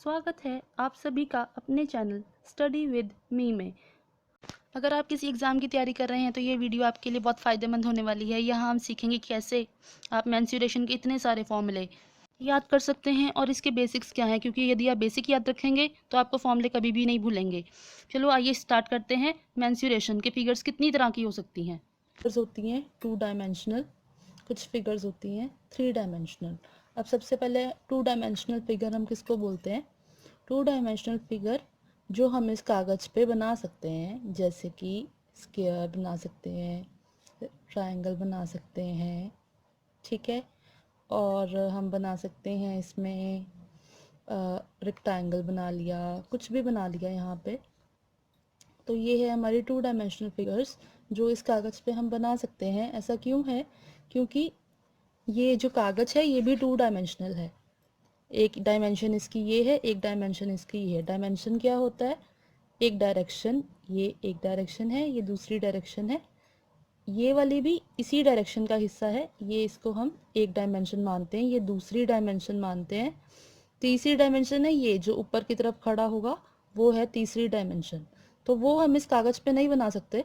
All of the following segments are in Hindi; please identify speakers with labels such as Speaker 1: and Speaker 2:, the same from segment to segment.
Speaker 1: स्वागत है आप सभी का अपने चैनल स्टडी विद मी में। अगर आप किसी एग्ज़ाम की तैयारी कर रहे हैं तो ये वीडियो आपके लिए बहुत फ़ायदेमंद होने वाली है। यहाँ हम सीखेंगे कैसे आप मेंस्ट्रुएशन के इतने सारे फॉर्मूले याद कर सकते हैं और इसके बेसिक्स क्या हैं, क्योंकि यदि आप बेसिक याद रखेंगे तो आपको फॉर्मूले कभी भी नहीं भूलेंगे। चलो आइए स्टार्ट करते हैं। मेंस्ट्रुएशन के फिगर्स कितनी तरह की हो सकती हैं?
Speaker 2: फिगर्स होती हैं 2 डायमेंशनल, कुछ फिगर्स होती हैं 3 डायमेंशनल। अब सबसे पहले 2 डायमेंशनल फिगर हम किसको बोलते हैं? 2 डायमेंशनल फिगर जो हम इस कागज़ पे बना सकते हैं, जैसे कि स्क्वायर बना सकते हैं, ट्रायंगल बना सकते हैं, ठीक है। और हम बना सकते हैं इसमें रेक्टेंगल बना लिया, कुछ भी बना लिया यहाँ पे। तो ये है हमारी 2 डायमेंशनल फिगर्स जो इस कागज़ पे हम बना सकते हैं। ऐसा क्यों है? क्योंकि ये जो कागज़ है ये भी 2 डायमेंशनल है। एक डायमेंशन इसकी ये है, एक डायमेंशन इसकी ये है। डायमेंशन क्या होता है? एक डायरेक्शन, ये एक डायरेक्शन है, ये दूसरी डायरेक्शन है, ये वाली भी इसी डायरेक्शन का हिस्सा है। ये इसको हम एक डायमेंशन मानते हैं, ये दूसरी डायमेंशन मानते हैं। तीसरी डायमेंशन है ये जो ऊपर की तरफ खड़ा होगा, वो है तीसरी डायमेंशन। तो वो हम इस कागज़ पे नहीं बना सकते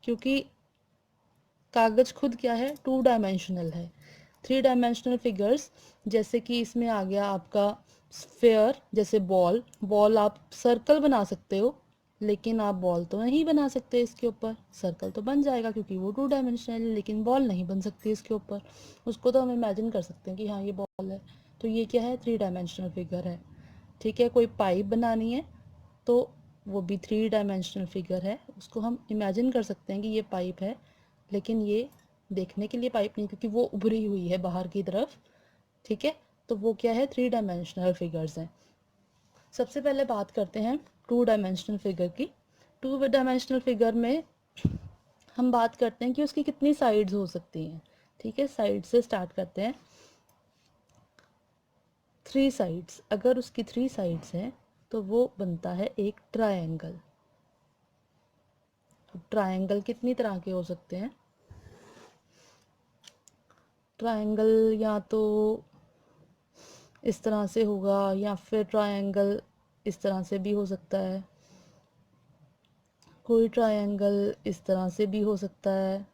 Speaker 2: क्योंकि कागज़ खुद क्या है? 2 डायमेंशनल है। 3 डायमेंशनल फिगर्स जैसे कि इसमें आ गया आपका स्फेयर, जैसे बॉल। बॉल आप सर्कल बना सकते हो, लेकिन आप बॉल तो नहीं बना सकते इसके ऊपर। सर्कल तो बन जाएगा क्योंकि वो 2 डायमेंशनल है, लेकिन बॉल नहीं बन सकती इसके ऊपर। उसको तो हम इमेजिन कर सकते हैं कि हाँ ये बॉल है। तो ये क्या है? 3 डायमेंशनल फिगर है, ठीक है। कोई पाइप बनानी है तो वो भी 3 डायमेंशनल फिगर है, उसको हम इमेजिन कर सकते हैं कि ये पाइप है, लेकिन ये देखने के लिए पाइप नहीं क्योंकि वो उभरी हुई है बाहर की तरफ, ठीक है। तो वो क्या है? 3 डायमेंशनल फिगर्स हैं। सबसे पहले बात करते हैं 2 डायमेंशनल फिगर की। 2 डायमेंशनल फिगर में हम बात करते हैं कि उसकी कितनी साइड्स हो सकती हैं, ठीक है। साइड से स्टार्ट करते हैं। 3 साइड्स, अगर उसकी 3 साइड्स हैं तो वो बनता है एक ट्रायंगल। ट्रायंगल कितनी तरह के हो सकते हैं? ट्रायंगल या तो इस तरह से होगा या फिर ट्रायंगल इस तरह से भी हो सकता है। कोई ट्रायंगल इस तरह से भी हो सकता है,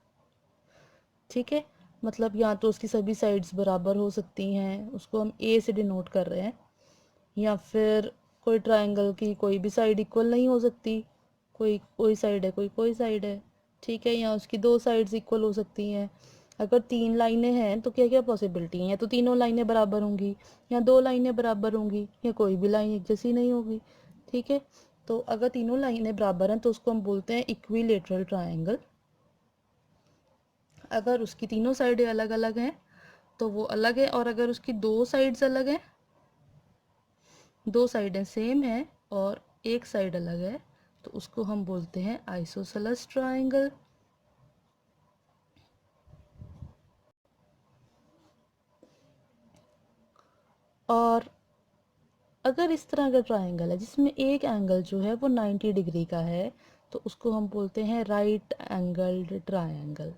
Speaker 2: ठीक है। मतलब या तो उसकी सभी साइड्स बराबर हो सकती हैं, उसको हम ए से डिनोट कर रहे हैं। या फिर कोई ट्रायंगल की कोई भी साइड इक्वल नहीं हो सकती, कोई कोई साइड है, कोई साइड है, ठीक है। या उसकी 2 साइड्स इक्वल हो सकती हैं। अगर 3 लाइनें हैं तो क्या क्या पॉसिबिलिटी हैं? या तो तीनों लाइनें बराबर होंगी, या 2 लाइनें बराबर होंगी, या कोई भी लाइन एक जैसी नहीं होगी, ठीक है। तो अगर तीनों लाइनें बराबर हैं तो उसको हम बोलते हैं इक्विलेटरल ट्रायंगल। अगर उसकी तीनों साइडें अलग अलग हैं तो वो अलग है, और अगर उसकी 2 साइड्स अलग हैं, 2 साइडें सेम हैं और एक साइड अलग है, तो उसको हम बोलते हैं आइसोसेलेस ट्रायंगल। और अगर इस तरह का ट्रायंगल है जिसमें एक एंगल जो है वो 90 डिग्री का है, तो उसको हम बोलते हैं राइट एंगल्ड ट्रायंगल।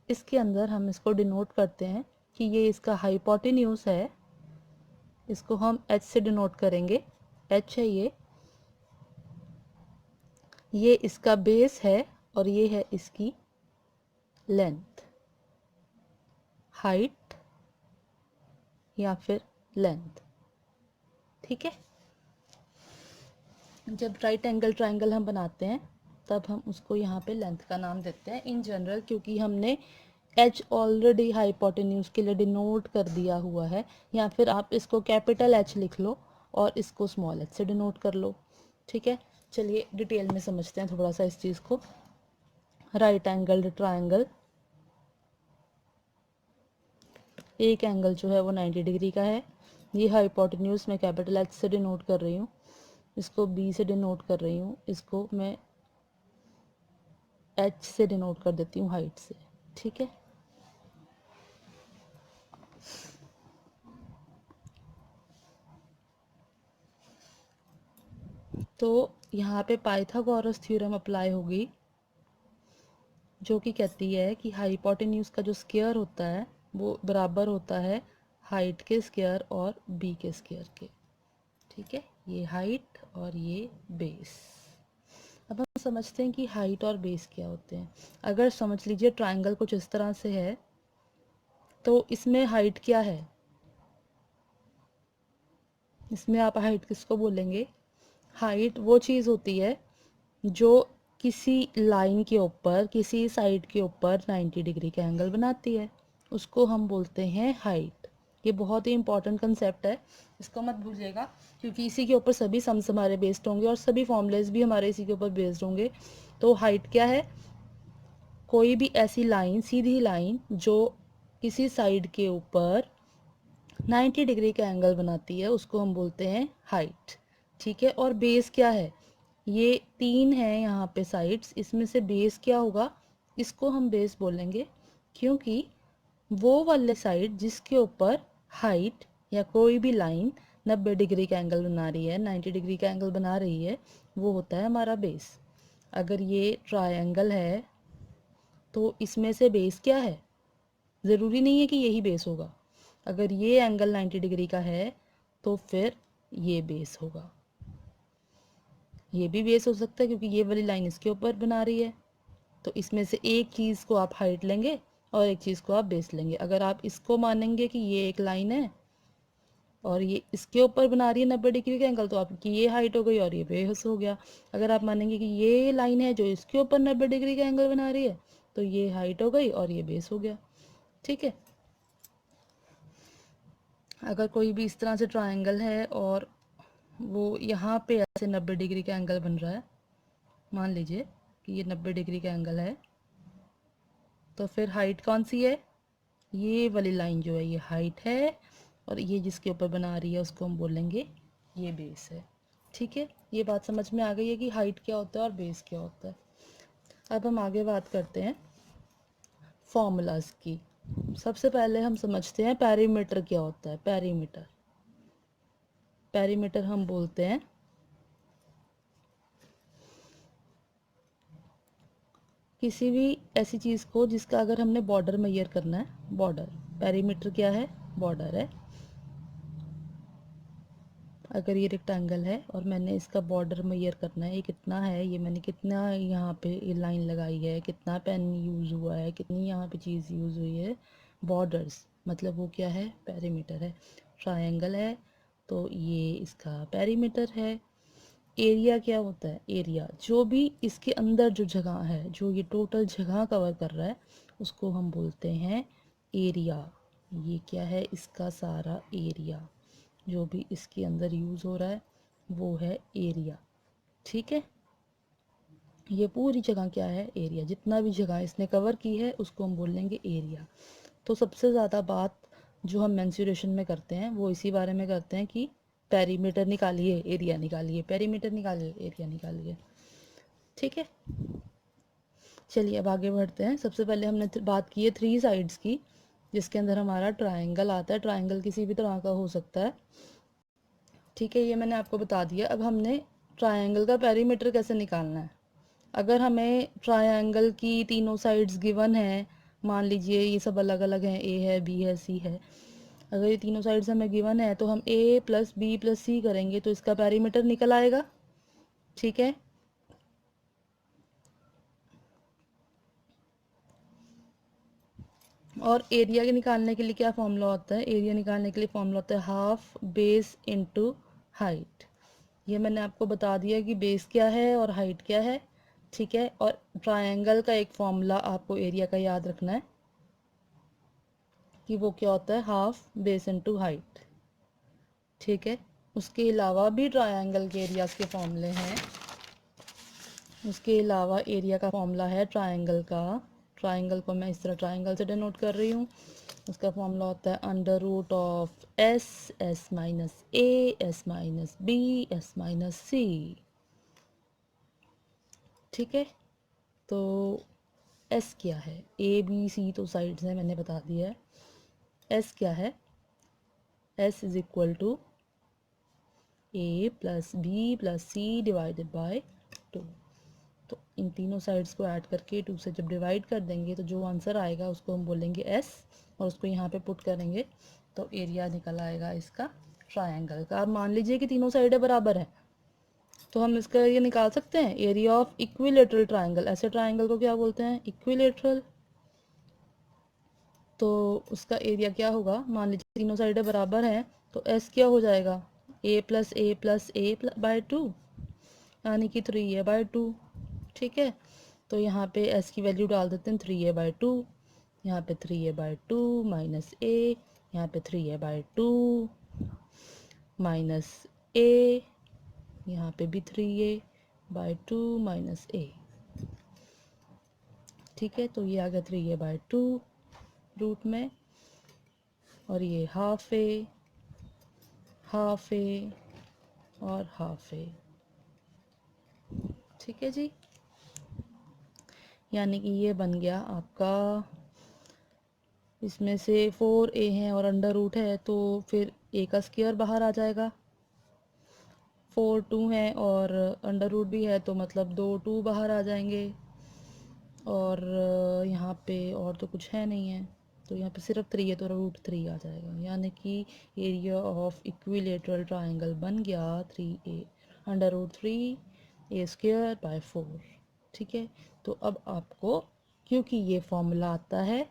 Speaker 2: इसके अंदर हम इसको डिनोट करते हैं कि ये इसका हाइपोटेन्यूज है, इसको हम h से डिनोट करेंगे। h है ये इसका बेस है, और ये है इसकी लेंथ, हाइट या फिर लेंथ, ठीक है। जब राइट एंगल ट्रायंगल हम बनाते हैं तब हम उसको यहाँ पे लेंथ का नाम देते हैं इन जनरल, क्योंकि हमने h ऑलरेडी हाइपोटेन्यूज के लिए डिनोट कर दिया हुआ है। या फिर आप इसको कैपिटल H लिख लो और इसको स्मॉल h से डिनोट कर लो, ठीक है। चलिए डिटेल में समझते हैं थोड़ा सा इस चीज़ को। राइट एंगल्ड ट्रायंगल, एक एंगल जो है वो 90 डिग्री का है। ये हाइपोटेन्यूज मैं कैपिटल H से डिनोट कर रही हूँ, इसको B से डिनोट कर रही हूँ, इसको मैं H से डिनोट कर देती हूँ हाइट से, ठीक है। तो यहाँ पे पाइथागोरस थ्योरम अप्लाई होगी, जो कि कहती है कि हाइपोटेन्यूज का जो स्क्वायर होता है वो बराबर होता है हाइट के स्क्वायर और बी के स्क्वायर के। ठीक है, ये हाइट और ये बेस। अब हम समझते हैं कि हाइट और बेस क्या होते हैं। अगर समझ लीजिए ट्रायंगल कुछ इस तरह से है, तो इसमें हाइट क्या है? इसमें आप हाइट किसको बोलेंगे? हाइट वो चीज़ होती है जो किसी लाइन के ऊपर, किसी साइड के ऊपर 90 डिग्री का एंगल बनाती है, उसको हम बोलते हैं हाइट। ये बहुत ही इंपॉर्टेंट कंसेप्ट है, इसको मत भूलिएगा, क्योंकि इसी के ऊपर सभी सम्स हमारे बेस्ड होंगे और सभी फॉर्मूलेज भी हमारे इसी के ऊपर बेस्ड होंगे। तो हाइट क्या है? कोई भी ऐसी लाइन, सीधी लाइन जो किसी साइड के ऊपर 90 डिग्री का एंगल बनाती है, उसको हम बोलते हैं हाइट। ठीक है, और बेस क्या है? ये 3 है यहाँ पे साइड्स, इसमें से बेस क्या होगा? इसको हम बेस बोलेंगे, क्योंकि वो वाले साइड जिसके ऊपर हाइट या कोई भी लाइन 90 डिग्री का एंगल बना रही है, 90 डिग्री का एंगल बना रही है, वो होता है हमारा बेस। अगर ये ट्रायंगल है तो इसमें से बेस क्या है? ज़रूरी नहीं है कि यही बेस होगा। अगर ये एंगल 90 डिग्री का है तो फिर ये बेस होगा। ये भी बेस हो सकता है क्योंकि ये वाली लाइन इसके ऊपर बना रही है। तो इसमें से एक चीज़ को आप हाइट लेंगे और एक चीज़ को आप बेस लेंगे। अगर आप इसको मानेंगे कि ये एक लाइन है और ये इसके ऊपर बना रही है 90 डिग्री का एंगल, तो आपकी ये हाइट हो गई और ये बेस हो गया। अगर आप मानेंगे कि ये लाइन है जो इसके ऊपर 90 डिग्री का एंगल बना रही है, तो ये हाइट हो गई और ये बेस हो गया। ठीक है, अगर कोई भी इस तरह से ट्रायंगल है और वो यहाँ पे ऐसे 90 डिग्री का एंगल बन रहा है, मान लीजिए कि ये 90 डिग्री का एंगल है, तो फिर हाइट कौन सी है? ये वाली लाइन जो है ये हाइट है, और ये जिसके ऊपर बना रही है उसको हम बोलेंगे ये बेस है। ठीक है, ये बात समझ में आ गई है कि हाइट क्या होता है और बेस क्या होता है। अब हम आगे बात करते हैं फॉर्मूलाज की। सबसे पहले हम समझते हैं पेरीमीटर क्या होता है। पेरीमीटर, पेरीमीटर हम बोलते हैं किसी भी ऐसी चीज़ को जिसका अगर हमने बॉर्डर मेजर करना है। बॉर्डर, पेरीमीटर क्या है? बॉर्डर है। अगर ये रेक्टेंगल है और मैंने इसका बॉर्डर मेजर करना है, ये कितना है, ये मैंने कितना यहाँ पे ये लाइन लगाई है, कितना पेन यूज़ हुआ है, कितनी यहाँ पे चीज़ यूज़ हुई है, बॉर्डर्स, मतलब वो क्या है? पेरीमीटर है। ट्रायंगल है तो ये इसका पेरीमीटर है। एरिया क्या होता है? एरिया जो भी इसके अंदर जो जगह है, जो ये टोटल जगह कवर कर रहा है, उसको हम बोलते हैं एरिया। ये क्या है? इसका सारा एरिया जो भी इसके अंदर यूज़ हो रहा है वो है एरिया। ठीक है, ये पूरी जगह क्या है? एरिया। जितना भी जगह इसने कवर की है उसको हम बोल लेंगे एरिया। तो सबसे ज़्यादा बात जो हम मेंसुरेशन में करते हैं वो इसी बारे में करते हैं कि पेरीमीटर निकालिए, एरिया निकालिए, पेरीमीटर निकालिए, एरिया निकालिए। ठीक है, चलिए अब आगे बढ़ते हैं। सबसे पहले हमने बात की है 3 साइड्स की, जिसके अंदर हमारा ट्रायंगल आता है। ट्रायंगल किसी भी तरह का हो सकता है। ठीक है, ये मैंने आपको बता दिया। अब हमने ट्रायंगल का पेरीमीटर कैसे निकालना है। अगर हमें ट्रायंगल की तीनों साइड्स गिवन है, मान लीजिए ये सब अलग अलग हैं, ए है, बी है, सी है। अगर ये तीनों साइड्स हमें गिवन है तो हम ए प्लस बी प्लस सी करेंगे तो इसका पेरीमीटर निकल आएगा। ठीक है, और एरिया के निकालने के लिए क्या फॉर्मूला होता है? एरिया निकालने के लिए फॉर्मूला होता है हाफ बेस इनटू हाइट। ये मैंने आपको बता दिया कि बेस क्या है और हाइट क्या है। ठीक है, और ट्रायंगल का एक फॉर्मूला आपको एरिया का याद रखना है कि वो क्या होता है? Half base into height. ठीक है, उसके अलावा भी ट्रायंगल के एरियाज के फॉर्मूले हैं। उसके अलावा एरिया का फॉर्मूला है ट्रायंगल का। ट्रायंगल को मैं इस तरह ट्रायंगल से डिनोट कर रही हूँ। उसका फॉर्मूला होता है under root of S, S minus A, S minus B, S minus C. ठीक है, तो एस क्या है? ए बी सी तो साइड्स हैं, मैंने बता दिया है। एस क्या है? S is equal to A plus B plus C divided by 2। तो इन तीनों साइड्स को ऐड करके 2 से जब डिवाइड कर देंगे तो जो आंसर आएगा उसको हम बोलेंगे एस, और उसको यहाँ पे पुट करेंगे तो एरिया निकल आएगा इसका ट्रायंगल का। अब मान लीजिए कि तीनों साइडें बराबर हैं, तो हम इसका एरिया निकाल सकते हैं, एरिया ऑफ इक्विलेटरल ट्रायंगल। ऐसे ट्रायंगल को क्या बोलते हैं? इक्विलेटरल। तो उसका एरिया क्या होगा? मान लीजिए तीनों साइडें बराबर हैं, तो एस क्या हो जाएगा? ए प्लस ए बाय 2, यानी कि 3a/2। ठीक है, तो यहाँ पे एस की वैल्यू डाल देते हैं 3a/2, यहाँ पे 3a/2 माइनस ए, यहाँ पे 3a/2 माइनस ए, यहाँ पे भी 3a/2 माइनस ए। ठीक है, तो ये आ गया 3a/2 रूट में, और ये हाफ ए और हाफ ए। ठीक है जी, यानी कि ये बन गया आपका, इसमें से 4a है और अंडर रूट है, तो फिर a का स्क्वायर बाहर आ जाएगा। 4 2 है और अंडर रूट भी है, तो मतलब 2 2 बाहर आ जाएंगे, और यहाँ पे और तो कुछ है नहीं है, तो यहाँ पे सिर्फ 3 है, तो रूट 3 आ जाएगा। यानी कि एरिया ऑफ इक्विलेटरल ट्रायंगल बन गया 3a अंडर रूट 3a²/4। ठीक है, तो अब आपको, क्योंकि ये फॉर्मूला आता है,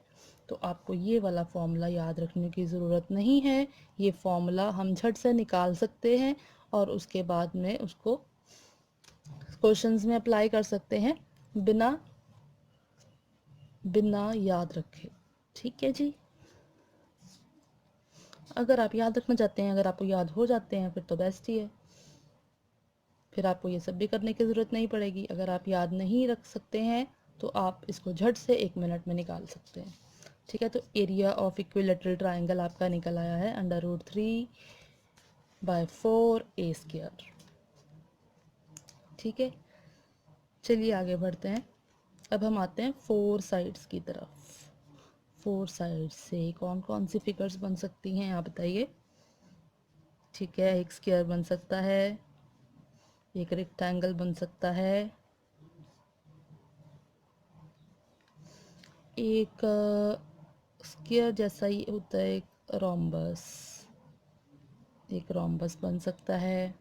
Speaker 2: तो आपको ये वाला फॉर्मूला याद रखने की ज़रूरत नहीं है। ये फॉर्मूला हम झट से निकाल सकते हैं और उसके बाद में उसको क्वेश्चंस में अप्लाई कर सकते हैं बिना याद रखे। ठीक है जी, अगर आप याद रखना चाहते हैं, अगर आपको याद हो जाते हैं, फिर तो बेस्ट ही है, फिर आपको ये सब भी करने की ज़रूरत नहीं पड़ेगी। अगर आप याद नहीं रख सकते हैं, तो आप इसको झट से 1 मिनट में निकाल सकते हैं। ठीक है, तो एरिया ऑफ इक्विलेटरल ट्रायंगल आपका निकल आया है अंडर रूट 3/4a²। ठीक है, चलिए आगे बढ़ते हैं। अब हम आते हैं 4 साइड्स की तरफ। 4 साइड से कौन कौन सी फिगर्स बन सकती हैं, आप बताइए। ठीक है, एक स्क्वायर बन सकता है, एक रेक्टेंगल बन सकता है, एक स्क्वायर जैसा ही होता है एक रोम्बस बन सकता है,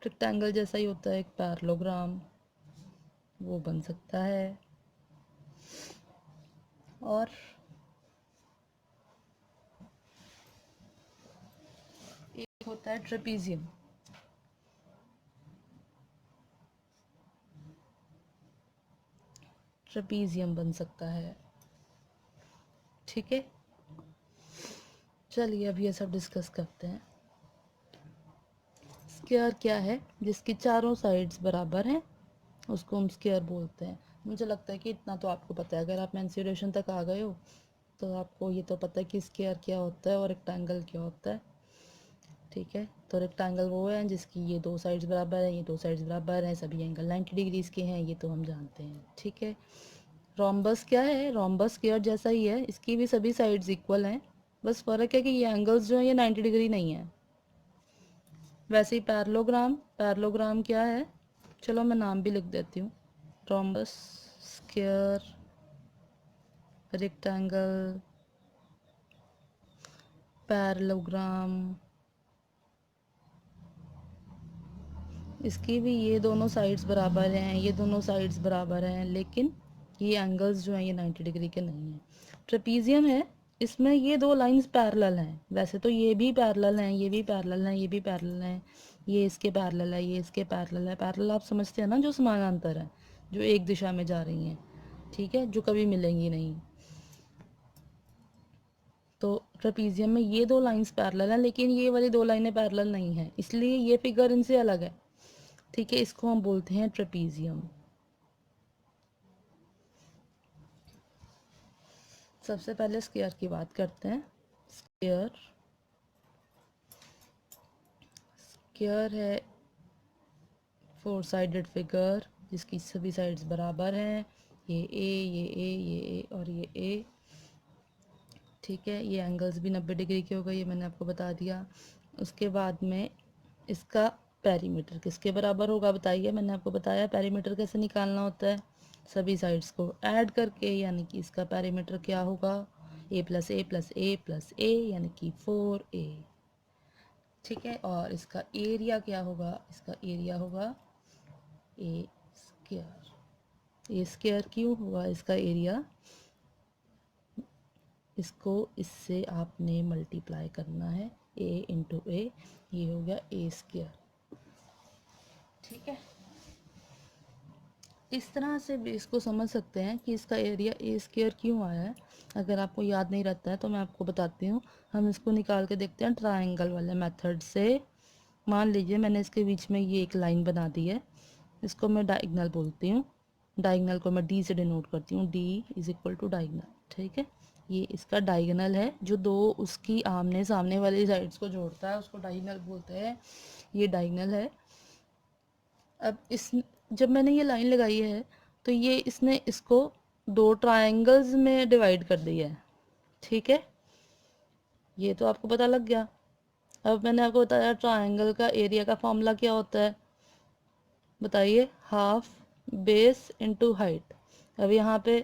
Speaker 2: रेक्टेंगल जैसा ही होता है एक पैरेललोग्राम, वो बन सकता है, और एक होता है ट्रेपीजियम। बन सकता है। ठीक है, चलिए अब ये सब डिस्कस करते हैं। स्क्वायर क्या है? जिसकी चारों साइड्स बराबर हैं, उसको हम स्क्वायर बोलते हैं। मुझे लगता है कि इतना तो आपको पता है, अगर आप मेंसुरेशन तक आ गए हो तो आपको ये तो पता है कि स्क्वायर क्या होता है और रेक्टेंगल क्या होता है। ठीक है, तो रेक्टेंगल वो है जिसकी ये 2 साइड्स बराबर हैं, ये 2 साइड्स बराबर हैं, सभी एंगल 90 डिग्रीज के हैं, ये तो हम जानते हैं। ठीक है, रोम्बस क्या है? रोम्बस स्क्वायर जैसा ही है, इसकी भी सभी साइड्स इक्वल हैं, बस फ़र्क है कि ये एंगल्स जो हैं ये 90 डिग्री नहीं है। वैसे ही पैरेललोग्राम क्या है? चलो मैं नाम भी लिख देती हूँ, रोम्बस, स्क्वायर, रेक्टेंगल, पैरेललोग्राम। इसकी भी ये दोनों साइड्स बराबर हैं, ये दोनों साइड्स बराबर हैं, लेकिन ये एंगल्स जो हैं ये 90 डिग्री के नहीं हैं। ट्रेपीजियम है, इसमें ये 2 लाइंस पैरेलल हैं। वैसे तो ये भी पैरेलल हैं, ये भी पैरेलल हैं, ये भी पैरेलल हैं, ये इसके पैरेलल है, ये इसके पैरेलल है। पैरेलल आप समझते हैं ना, जो समानांतर है, जो एक दिशा में जा रही हैं। ठीक है, जो कभी मिलेंगी नहीं। तो ट्रेपीजियम में ये 2 लाइंस पैरेलल हैं, लेकिन ये वाली 2 लाइनें पैरेलल नहीं हैं, इसलिए ये फिगर इनसे अलग है। ठीक है, इसको हम बोलते हैं ट्रेपीजियम। सबसे पहले स्क्वायर की बात करते हैं। स्क्वायर है 4 साइडेड फिगर जिसकी सभी साइड्स बराबर हैं, ये ए और ये ए। ठीक है, ये एंगल्स भी 90 डिग्री के हो गए, ये मैंने आपको बता दिया। उसके बाद में इसका पेरीमीटर किसके बराबर होगा बताइए। मैंने आपको बताया पेरीमीटर कैसे निकालना होता है, सभी साइड्स को ऐड करके, यानी कि इसका पेरीमीटर क्या होगा, ए प्लस ए प्लस ए प्लस ए यानी कि 4a। ठीक है, और इसका एरिया क्या होगा, इसका एरिया होगा ए स्क्वायर। ए स्क्वायर क्यों होगा इसका एरिया, इसको इससे आपने मल्टीप्लाई करना है, a इंटू ए, ये हो गया ए स्क्वायर। ठीक है, इस तरह से भी इसको समझ सकते हैं कि इसका एरिया ए स्क्वायर क्यों आया है। अगर आपको याद नहीं रहता है तो मैं आपको बताती हूँ, हम इसको निकाल के देखते हैं ट्रायंगल वाले मेथड से। मान लीजिए मैंने इसके बीच में ये एक लाइन बना दी है, इसको मैं डायगनल बोलती हूँ, डायगनल को मैं डी से डिनोट करती हूँ, D is equal to diagonal. ठीक है, ये इसका डायगनल है, जो दो उसकी आमने सामने वाली साइड्स को जोड़ता है उसको डायगनल बोलते हैं, ये डायगनल है। अब इस जब मैंने ये लाइन लगाई है तो ये इसने इसको दो ट्रायंगल्स में डिवाइड कर दिया है। ठीक है, ये तो आपको पता लग गया। अब मैंने आपको बताया ट्रायंगल का एरिया का फॉर्मूला क्या होता है, बताइए, हाफ बेस इनटू हाइट। अब यहाँ पे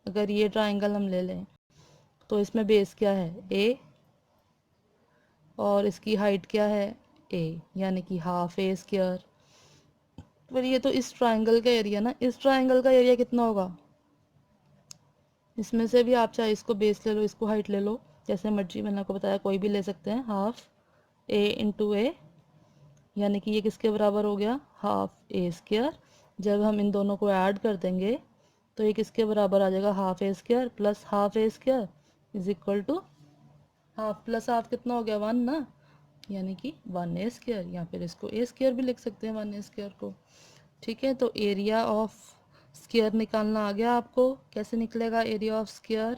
Speaker 2: अगर ये ट्रायंगल हम ले लें तो इसमें बेस क्या है, ए, और इसकी हाइट क्या है, ए, यानी कि हाफ ए स्क्वायर। पर ये तो इस ट्रायंगल का एरिया ना, इस ट्रायंगल का एरिया कितना होगा, इसमें से भी आप चाहे इसको बेस ले लो, इसको हाइट ले लो, जैसे मर्जी, मैंने आपको बताया कोई भी ले सकते हैं। हाफ ए इंटू ए, यानी कि ये किसके बराबर हो गया, हाफ ए स्क्वायर। जब हम इन दोनों को ऐड कर देंगे तो ये किसके बराबर आ जाएगा, half A square plus half A square is equal to half plus half कितना हो गया, 1 ना, यानी कि 1 ए स्क्वायर, या फिर इसको ए स्क्वायर भी लिख सकते हैं, 1 ए स्क्वायर को। ठीक है, तो एरिया ऑफ स्क्वायर निकालना आ गया आपको, कैसे निकलेगा area of square,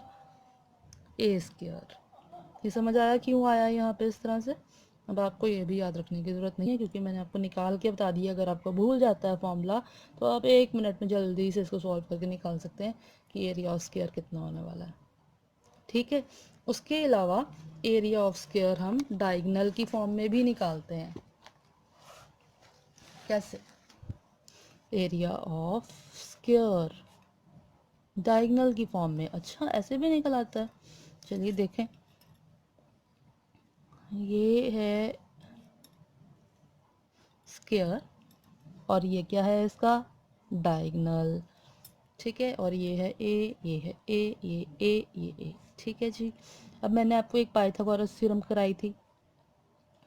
Speaker 2: A square. ये समझ आया क्यों आया यहाँ पे इस तरह से। अब आपको ये भी याद रखने की ज़रूरत नहीं है क्योंकि मैंने आपको निकाल के बता दिया। अगर आपको भूल जाता है फॉर्मूला तो आप 1 मिनट में जल्दी से इसको सॉल्व करके निकाल सकते हैं कि एरिया ऑफ स्क्वायर कितना होने वाला है। ठीक है, उसके अलावा एरिया ऑफ स्क्वायर हम डायगोनल की फॉर्म में भी निकालते हैं। कैसे, एरिया ऑफ स्क्वायर डायगोनल की फॉर्म में, अच्छा ऐसे भी निकल आता है, चलिए देखें। ये है स्क्वायर और ये क्या है इसका डायगोनल। ठीक है, और ये है ए, ये है ए, ये ए, ये ए। ठीक है जी, अब मैंने आपको एक पाइथागोरस थ्योरम कराई थी।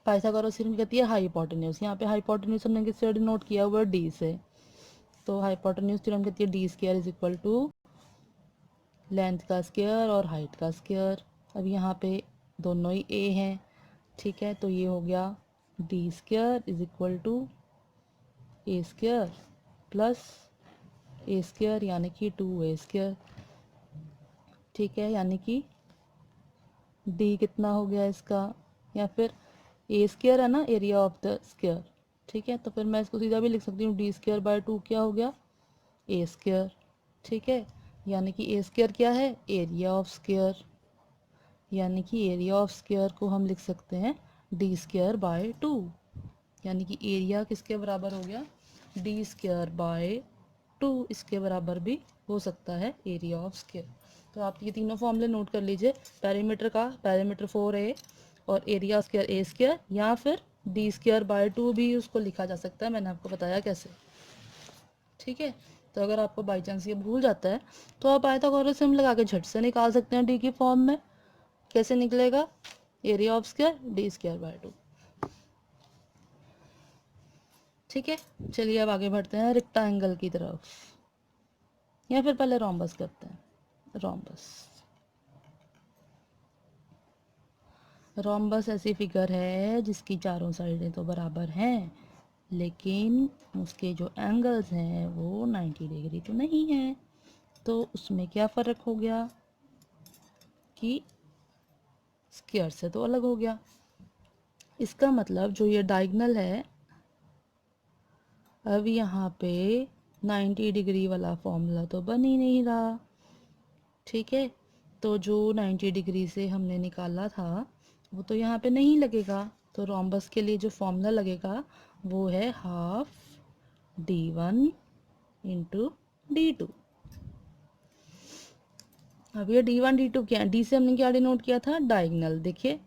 Speaker 2: पाइथागोरस थ्योरम कहती है हाइपोटेन्यूज, यहाँ पे हाइपोटेन्यूज हमने किससे डिनोट किया हुआ है, डी से। तो हाइपोटेन्यूज थ्योरम कहती है D square is equal to length का स्क्वायर और हाइट का स्क्वायर। अब यहाँ पे दोनों ही ए हैं, ठीक है, तो ये हो गया D square is equal to A square plus A square यानी कि 2a स्क्वायर। ठीक है, यानी कि डी कितना हो गया इसका, या फिर ए स्क्वायर है ना एरिया ऑफ द स्क्वायर। ठीक है, तो फिर मैं इसको सीधा भी लिख सकती हूँ, डी स्क्वायर बाय 2 क्या हो गया, ए स्क्वायर। ठीक है, यानी कि ए स्क्वायर क्या है, एरिया ऑफ स्क्वायर, यानी कि एरिया ऑफ स्क्वायर को हम लिख सकते हैं डी स्क्वायर बाय 2, यानी कि एरिया किसके बराबर हो गया, डी स्क्वायर बाय 2, इसके बराबर भी हो सकता है एरिया ऑफ स्क्वायर। तो आप ये तीनों फॉर्मूले नोट कर लीजिए, पैरामीटर का पैरामीटर 4a और एरिया स्क्वायर ए स्क्वायर, या फिर डी स्क्वायर बाय 2 भी उसको लिखा जा सकता है, मैंने आपको बताया कैसे। ठीक है, तो अगर आपको बाई चांस ये भूल जाता है तो आप पाइथागोरस थ्योरम लगा के झट से निकाल सकते हैं डी की फॉर्म में। कैसे निकलेगा, area of square D square by 2। ठीक है, चलिए अब आगे बढ़ते हैं रेक्टेंगल की तरफ, या फिर पहले रोम्बस करते हैं। रोम्बस, रोम्बस ऐसी फिगर है जिसकी चारों साइडें तो बराबर हैं लेकिन उसके जो एंगल्स हैं वो 90 डिग्री तो नहीं है। तो उसमें क्या फ़र्क हो गया कि स्क्वायर से तो अलग हो गया। इसका मतलब जो ये डायगोनल है, अब यहाँ पे 90 डिग्री वाला फॉर्मूला तो बन ही नहीं रहा। ठीक है, तो जो 90 डिग्री से हमने निकाला था वो तो यहाँ पे नहीं लगेगा। तो रोम्बस के लिए जो फॉर्मूला लगेगा वो है हाफ d1 इंटू d2। अब ये D1 D2 क्या है, डी से हमने क्या डिनोट किया था, डायगनल। देखिए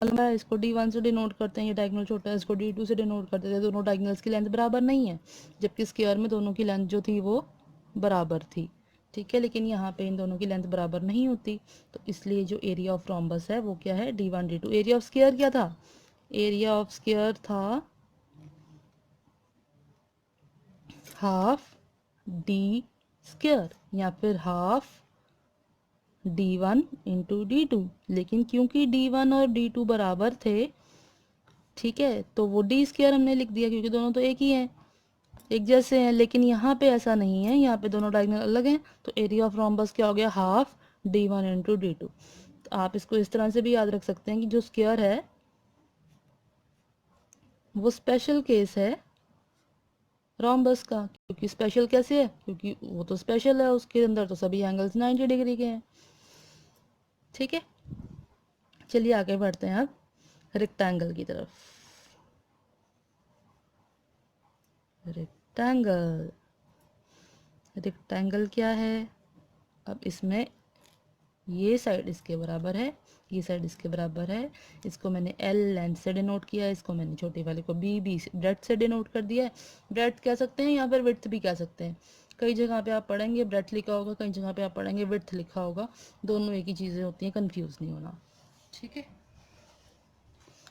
Speaker 2: लंबा है, इसको D1 से डिनोट करते हैं, ये डायगनल छोटा है, इसको D2 से डिनोट करते थे। दोनों डायगनल्स की लेंथ बराबर नहीं है, जबकि स्क्वायर में दोनों की लेंथ जो थी वो बराबर थी। ठीक है, लेकिन यहाँ पे इन दोनों की लेंथ बराबर नहीं होती, तो इसलिए जो एरिया ऑफ रोम्बस है वो क्या है, D1 D2। Area of square क्या था, एरिया ऑफ स्क्वायर था हाफ डी स्क्वायर या फिर हाफ D1 इंटू D2। लेकिन क्योंकि D1 और D2 बराबर थे, ठीक है, तो वो डी स्क्वायर हमने लिख दिया, क्योंकि दोनों तो एक ही हैं, एक जैसे हैं। लेकिन यहाँ पे ऐसा नहीं है, यहाँ पे दोनों डायगोनल अलग हैं, तो एरिया ऑफ रोम्बस क्या हो गया, हाफ D1 इंटू D2। तो आप इसको इस तरह से भी याद रख सकते हैं कि जो स्क्वायर है वो स्पेशल केस है रोम्बस का। क्योंकि स्पेशल कैसे है, क्योंकि वो तो स्पेशल है, उसके अंदर तो सभी एंगल्स 90 डिग्री के हैं। ठीक है, चलिए आगे बढ़ते हैं अब रेक्टेंगल की तरफ। रेक्टेंगल, रेक्टेंगल क्या है, अब इसमें ये साइड इसके बराबर है, ये साइड इसके बराबर है। इसको मैंने एल लेंथ से डिनोट किया है, इसको मैंने छोटे वाले को बी ब्रेड्थ से डिनोट कर दिया है। ब्रेड्थ कह सकते हैं या फिर विड्थ भी कह सकते हैं। कई जगह पे आप पढ़ेंगे ब्रेड्थ लिखा होगा, कई जगह पे आप पढ़ेंगे विड्थ लिखा होगा। दोनों एक ही चीज़ें होती हैं, कंफ्यूज नहीं होना। ठीक है,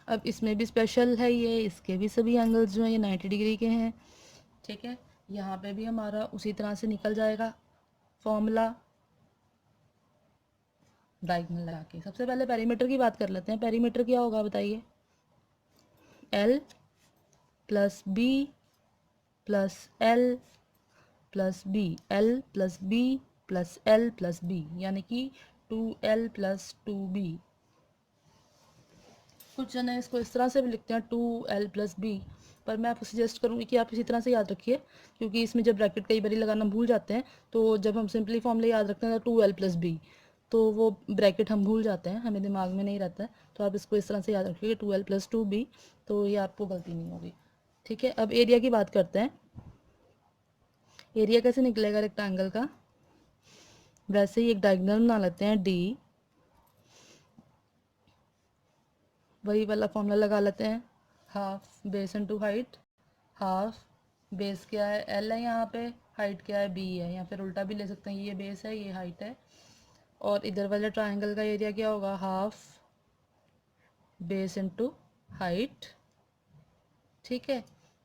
Speaker 2: अब इसमें भी स्पेशल है ये, इसके भी सभी एंगल्स जो हैं ये 90 डिग्री के हैं। ठीक है, यहाँ पे भी हमारा उसी तरह से निकल जाएगा फॉर्मूला डायगोनल लगा के। सबसे पहले पेरीमीटर की बात कर लेते हैं। पेरीमीटर क्या होगा बताइए, L plus B plus L plus B, L plus B plus L plus B, यानी कि 2L प्लस 2B। कुछ जने इसको इस तरह से भी लिखते हैं 2L प्लस बी, पर मैं आपको सजेस्ट करूँगी कि आप इसी तरह से याद रखिए, क्योंकि इसमें जब ब्रैकेट कई बार लगाना भूल जाते हैं, तो जब हम सिंपली फॉर्मूला याद रखते हैं 2L प्लस बी, तो वो ब्रैकेट हम भूल जाते हैं, हमें दिमाग में नहीं रहता है। तो आप इसको इस तरह से याद रखिए 2L प्लस 2B, तो ये आपको गलती नहीं होगी। ठीक है, अब एरिया की बात करते हैं। एरिया कैसे निकलेगा रेक्टेंगल का, वैसे ही एक डायगोनल बना लेते हैं डी, वही वाला फॉर्मूला लगा लेते हैं, half base into height. Half base क्या है, एल है यहाँ पे, हाइट क्या है, बी है, या फिर उल्टा भी ले सकते हैं, ये बेस है ये हाइट है। और इधर वाले ट्राइंगल का एरिया क्या होगा, हाफ बेस इनटू हाइट। ठीक है,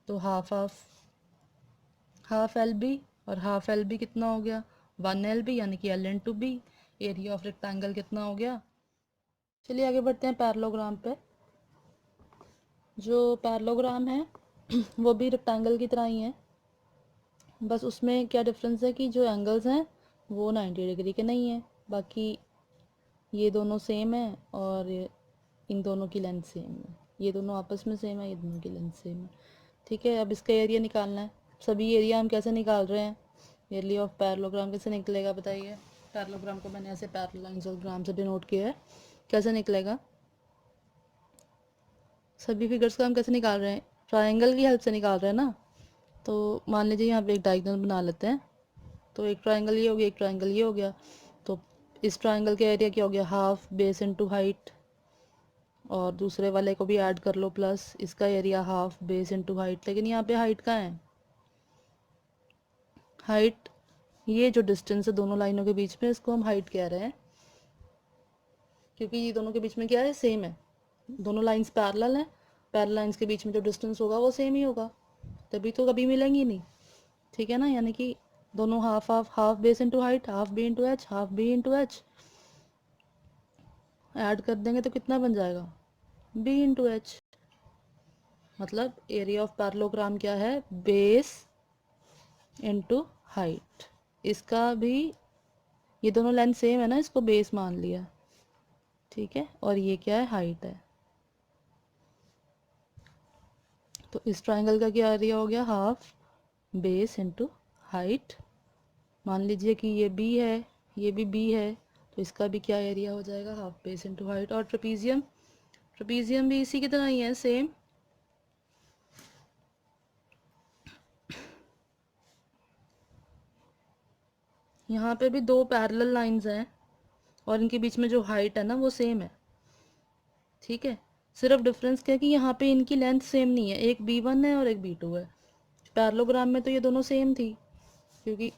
Speaker 2: तो half half half L B, और हाफ एल बी कितना हो गया, 1 LB, यानी कि L into B. Area of rectangle कितना हो गया। चलिए आगे बढ़ते हैं पैरेललोग्राम पे। जो पैरेललोग्राम है वो भी रेक्टेंगल की तरह ही है, बस उसमें क्या डिफरेंस है कि जो एंगल्स हैं वो 90 डिग्री के नहीं हैं, बाकी ये दोनों सेम है और इन दोनों की लेंथ सेम है, ये दोनों आपस में सेम है, ये दोनों की लेंथ सेम है। ठीक है, अब इसका एरिया निकालना है। सभी एरिया हम कैसे निकाल रहे हैं, एरिया ऑफ पैरेललोग्राम कैसे निकलेगा बताइए। पैरेललोग्राम को मैंने ऐसे पैरेलल लाइंस और ग्राम से डिनोट किया है, कैसे निकलेगा। सभी फिगर्स का हम कैसे निकाल रहे हैं, ट्रायंगल की हेल्प से निकाल रहे हैं ना। तो मान लीजिए यहाँ पे एक डायगोनल बना लेते हैं, तो एक ट्रायंगल ये हो गया, एक ट्रायंगल ये हो गया। तो इस ट्रायंगल का एरिया क्या हो गया, हाफ बेस इनटू हाइट, और दूसरे वाले को भी ऐड कर लो प्लस, इसका area half base into height. लेकिन यहाँ पे हाइट कहाँ है, हाइट ये जो डिस्टेंस है दोनों लाइनों के बीच में, इसको हम हाइट कह रहे हैं, क्योंकि ये दोनों के बीच में क्या है, सेम है, दोनों लाइंस पैरेलल हैं। पैरेलल लाइंस के बीच में जो डिस्टेंस होगा वो सेम ही होगा, तभी तो कभी मिलेंगी नहीं। ठीक है ना, यानी कि दोनों half half, half base into height, half B into H, half B into H, add कर देंगे तो कितना बन जाएगा, बी इंटू एच। मतलब एरिया ऑफ पैरेललोग्राम क्या है, बेस इंटू हाइट। इसका भी, ये दोनों लेंथ सेम है ना, इसको बेस मान लिया। ठीक है, और ये क्या है, हाइट है। तो इस ट्राइंगल का क्या एरिया हो गया, हाफ बेस इंटू हाइट। मान लीजिए कि ये बी है, ये भी बी है, तो इसका भी क्या एरिया हो जाएगा, हाफ बेस इंटू हाइट। और ट्रेपीजियम, ट्रेपीजियम भी इसी की तरह ही है, सेम। यहाँ पे भी दो पैरेलल लाइंस हैं और इनके बीच में जो हाइट है ना वो सेम है, ठीक है। सिर्फ डिफरेंस क्या है कि यहाँ पे इनकी लेंथ सेम नहीं है, एक B1 है और एक B2 है। पैरेललोग्राम में तो ये दोनों सेम थी, क्योंकि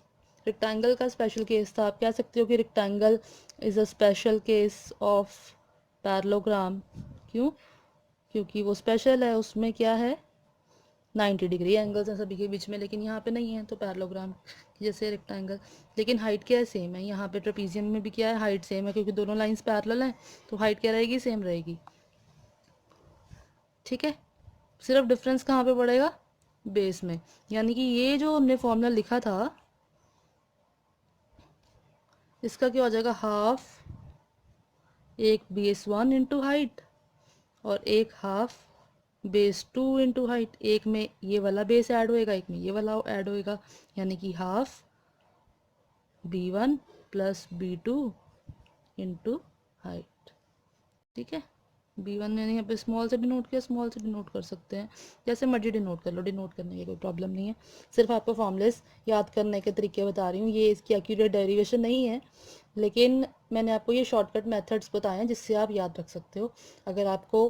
Speaker 2: रेक्टेंगल का स्पेशल केस था। आप कह सकते हो कि rectangle is a special case of parallelogram. क्यों? क्योंकि वो स्पेशल है, उसमें क्या है 90 डिग्री एंगल्स हैं सभी के बीच में, लेकिन यहाँ पे नहीं है। तो पैरेललोग्राम जैसे रेक्टेंगल, लेकिन हाइट क्या है सेम है। यहाँ पे ट्रेपीजियम में भी क्या है, हाइट सेम है, क्योंकि दोनों लाइंस पैरेलल हैं तो हाइट क्या रहेगी, सेम रहेगी, ठीक है। सिर्फ डिफरेंस कहाँ पे पड़ेगा, बेस में। यानी कि ये जो हमने फॉर्मूला लिखा था इसका क्या हो जाएगा, हाफ एक बेस 1 इंटू हाइट और एक हाफ बेस 2 इंटू हाइट। एक में ये वाला बेस ऐड होएगा, एक में ये वाला ऐड होएगा, यानी कि half B1 plus B2 into height, ठीक है। B1 मैंने यहाँ पे स्मॉल से डिनोट किया, स्मॉल से डिनोट कर सकते हैं, जैसे मर्जी डिनोट कर लो, डिनोट करने की कोई प्रॉब्लम नहीं है। सिर्फ आपको फॉर्मूलेस याद करने के तरीके बता रही हूँ, ये इसकी एक्यूरेट डेरिवेशन नहीं है, लेकिन मैंने आपको ये शॉर्टकट मेथड्स बताए हैं जिससे आप याद रख सकते हो। अगर आपको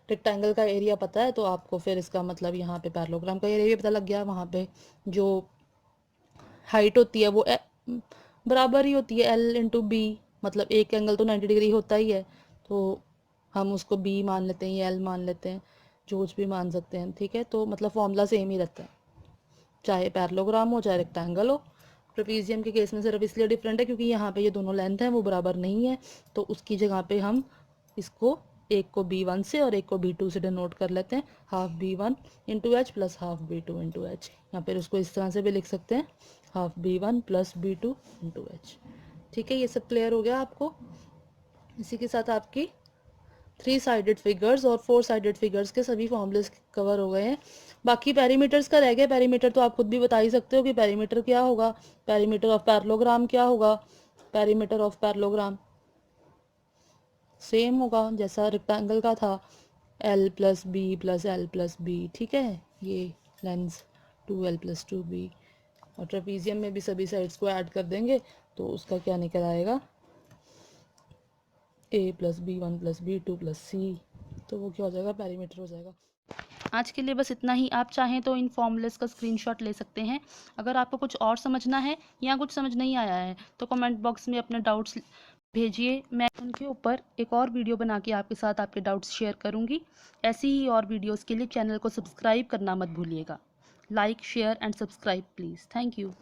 Speaker 2: रेक्टेंगल का एरिया पता है तो आपको फिर इसका मतलब यहाँ पे पैरेललोग्राम का एरिया भी पता लग गया। वहाँ पे जो हाइट होती है वो बराबर ही होती है L इंटू बी, मतलब एक एंगल तो 90 डिग्री होता ही है, तो हम उसको B मान लेते हैं या L मान लेते हैं, जो कुछ भी मान सकते हैं, ठीक है। तो मतलब फॉर्मूला सेम ही रहता है, चाहे पैरेललोग्राम हो चाहे रेक्टेंगल हो। ट्रेपीजियम के केस में सिर्फ इसलिए डिफरेंट है क्योंकि यहाँ पे ये दोनों लेंथ हैं वो बराबर नहीं है, तो उसकी जगह पे हम इसको एक को B1 से और एक को B2 से डिनोट कर लेते हैं, half B1 into H plus half B2 into H, या फिर उसको इस तरह से भी लिख सकते हैं, half B1 plus B2 into H, ठीक है। ये सब क्लियर हो गया आपको। इसी के साथ आपकी 3 साइडेड फिगर्स और 4 साइडेड फिगर्स के सभी फॉर्मूलेस कवर हो गए हैं। बाकी पैरीमीटर्स का रह गया। पैरीमीटर तो आप खुद भी बता ही सकते हो कि पैरीमीटर क्या होगा, पैरीमीटर ऑफ पैरेललोग्राम क्या होगा। पैरीमीटर ऑफ पैरेललोग्राम सेम होगा जैसा रेक्टेंगल का था, L plus B plus L plus B, ठीक है। ये लेंस 2L प्लस 2B, और ट्रेपीजियम में भी सभी साइड्स को ऐड कर देंगे तो उसका क्या निकल आएगा, A plus B1 plus B2 plus C, तो वो क्या हो जाएगा, पैरीमीटर हो जाएगा।
Speaker 1: आज के लिए बस इतना ही। आप चाहें तो इन फॉर्मूलेस का स्क्रीनशॉट ले सकते हैं। अगर आपको कुछ और समझना है या कुछ समझ नहीं आया है तो कमेंट बॉक्स में अपने डाउट्स भेजिए, मैं उनके ऊपर एक और वीडियो बना के आपके साथ आपके डाउट्स शेयर करूंगी। ऐसी ही और वीडियोस के लिए चैनल को सब्सक्राइब करना मत भूलिएगा। Like share and subscribe please. Thank you.